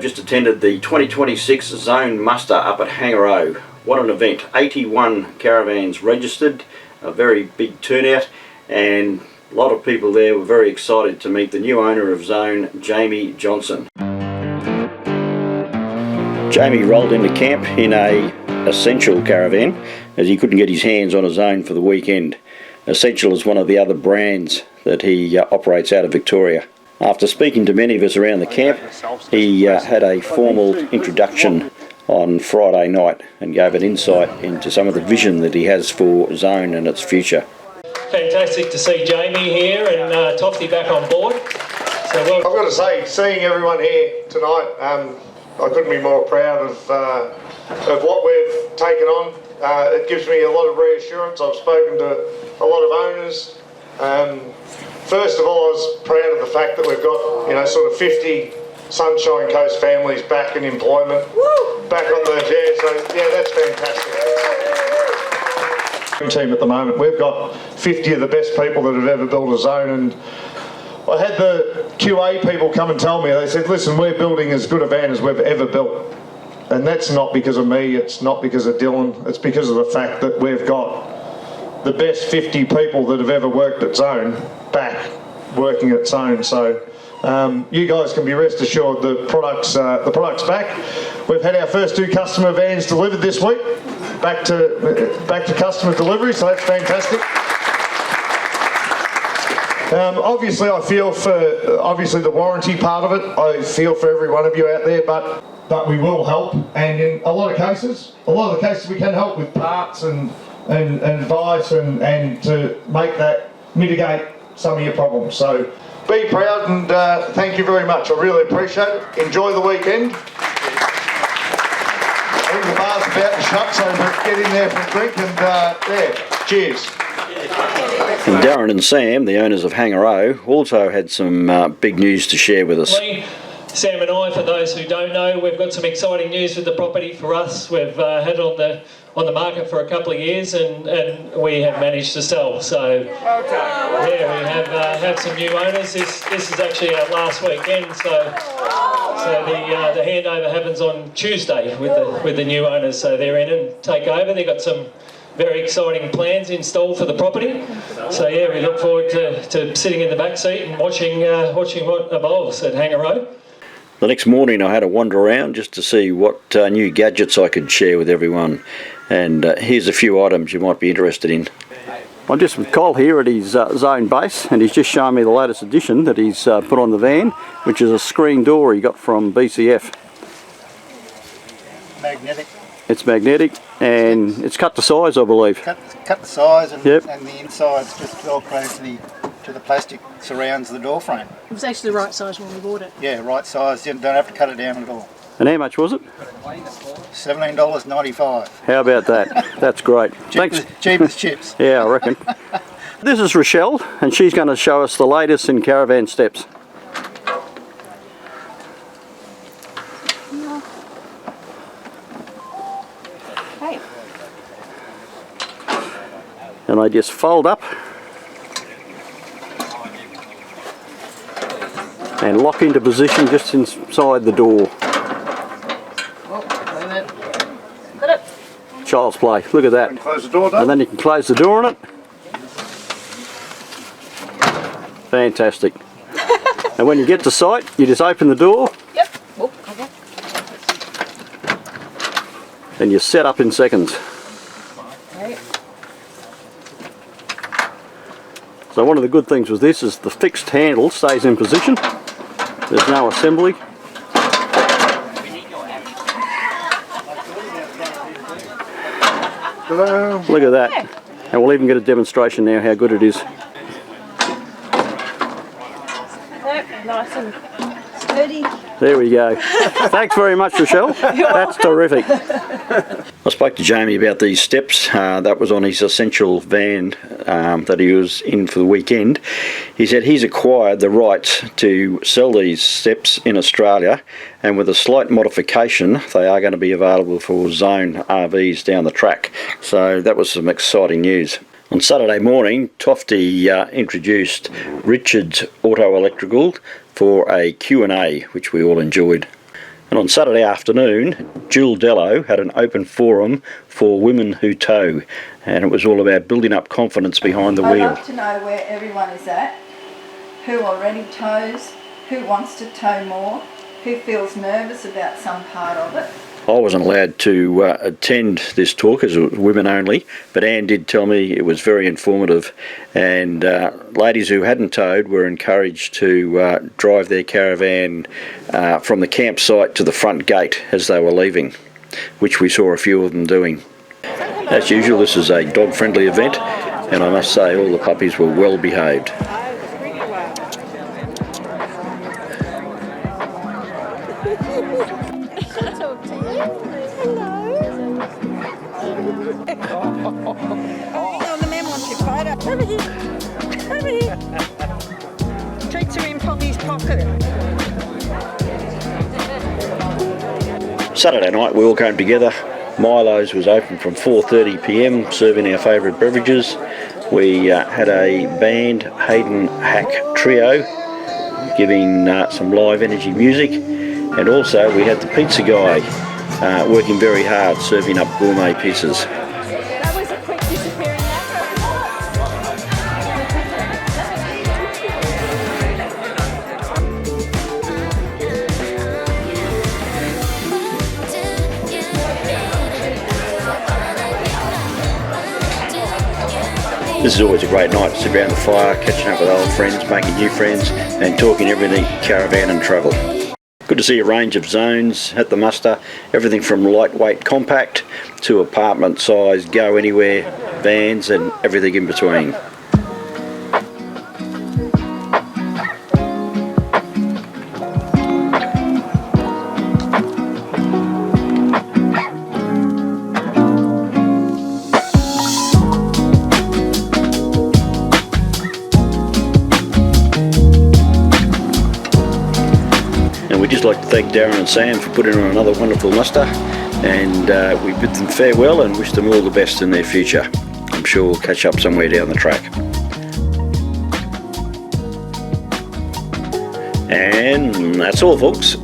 just attended the 2026 Zone Muster up at Hangar O. What an event. 81 caravans registered, a very big turnout, and a lot of people there were very excited to meet the new owner of Zone, Jamie Johnson. Jamie rolled into camp in a Essential caravan as he couldn't get his hands on a Zone for the weekend. Essential is one of the other brands that he operates out of Victoria. After speaking to many of us around the camp, he had a formal introduction on Friday night and gave an insight into some of the vision that he has for Zone and its future. Fantastic to see Jamie here and Tofty back on board. So I've got to say, seeing everyone here tonight, I couldn't be more proud of what we've taken on. It gives me a lot of reassurance. I've spoken to a lot of owners. First of all, I was proud of the fact that we've got, sort of 50 Sunshine Coast families back in employment. Woo! Back on the, so that's fantastic. Team at the moment, we've got 50 of the best people that have ever built a Zone, and I had the QA people come and tell me, they said, listen, we're building as good a van as we've ever built. And that's not because of me, it's not because of Dylan, it's because of the fact that we've got the best 50 people that have ever worked at Zone back working at Zone. So you guys can be rest assured the product's back. We've had our first 2 customer vans delivered this week, back to customer delivery, so that's fantastic. Obviously I feel for the warranty part of it. I feel for every one of you out there, but we will help, and in a lot of the cases we can help with parts and advice and to mitigate some of your problems. So be proud, and thank you very much. I really appreciate it. Enjoy the weekend. I think the bar's about to shut, so get in there for a drink, and cheers. And Darren and Sam, the owners of Hangar O, also had some big news to share with us. Sam and I, for those who don't know, we've got some exciting news with the property for us. We've had it on the market for a couple of years, and we have managed to sell. So yeah, we have some new owners. This is actually our last weekend, so the handover happens on Tuesday with the new owners. So they're in and take over. They've got some very exciting plans installed for the property. So yeah, we look forward to sitting in the back seat and watching what evolves at Hangar O. The next morning I had a wander around just to see what new gadgets I could share with everyone, and here's a few items you might be interested in. I'm just with Cole here at his Zone base, and he's just showing me the latest addition that he's put on the van, which is a screen door he got from BCF. Magnetic. It's magnetic, and it's cut to size, I believe. Cut the size, and, yep. And the inside's just velcroed to the plastic surrounds the door frame. It was actually the right size when we bought it. Yeah, right size. You don't have to cut it down at all. And how much was it? $17.95. How about that? That's great. Thanks. Cheap as chips. Yeah, I reckon. This is Rochelle, and she's going to show us the latest in caravan steps. Hey. And they just fold up and lock into position just inside the door. Child's play. Look at that. Close the door, Dave. And then you can close the door on it. Fantastic. And when you get to site, you just open the door. Yep. Oh, okay. And you're set up in seconds. Right. So one of the good things with this is the fixed handle stays in position. There's no assembly. Look at that. And we'll even get a demonstration now how good it is. Nice and sturdy. There we go. Thanks very much, Rochelle. That's terrific. I spoke to Jamie about these steps. That was on his Essential van that he was in for the weekend. He said he's acquired the rights to sell these steps in Australia, and with a slight modification they are going to be available for Zone RVs down the track. So that was some exciting news. On Saturday morning, Tofty introduced Richard's Auto Electrical for a Q&A, which we all enjoyed. And on Saturday afternoon, Jill Dello had an open forum for women who tow, and it was all about building up confidence behind the I'd wheel. love to know where everyone is at, who already tows, who wants to tow more, who feels nervous about some part of it. I wasn't allowed to attend this talk as it was women only, but Anne did tell me it was very informative, and ladies who hadn't towed were encouraged to drive their caravan from the campsite to the front gate as they were leaving, which we saw a few of them doing. As usual, this is a dog-friendly event, and I must say all the puppies were well behaved. Talk to you. Hello. Hang on, the man wants your photo. Over here. Over here. Treats are in Poppy's pocket. Saturday night we all came together. Milo's was open from 4:30 p.m, serving our favourite beverages. We had a band, Hayden Hack Trio, giving some live energy music, and also we had the pizza guy working very hard, serving up gourmet pizzas. That was a quick disappearing This is always a great night to sit around the fire, catching up with old friends, making new friends, and talking everything caravan and travel. Good to see a range of zones at the muster, everything from lightweight compact to apartment size go anywhere vans and everything in between. And we'd just like to thank Darren and Sam for putting on another wonderful muster, and we bid them farewell and wish them all the best in their future. I'm sure we'll catch up somewhere down the track. And that's all, folks.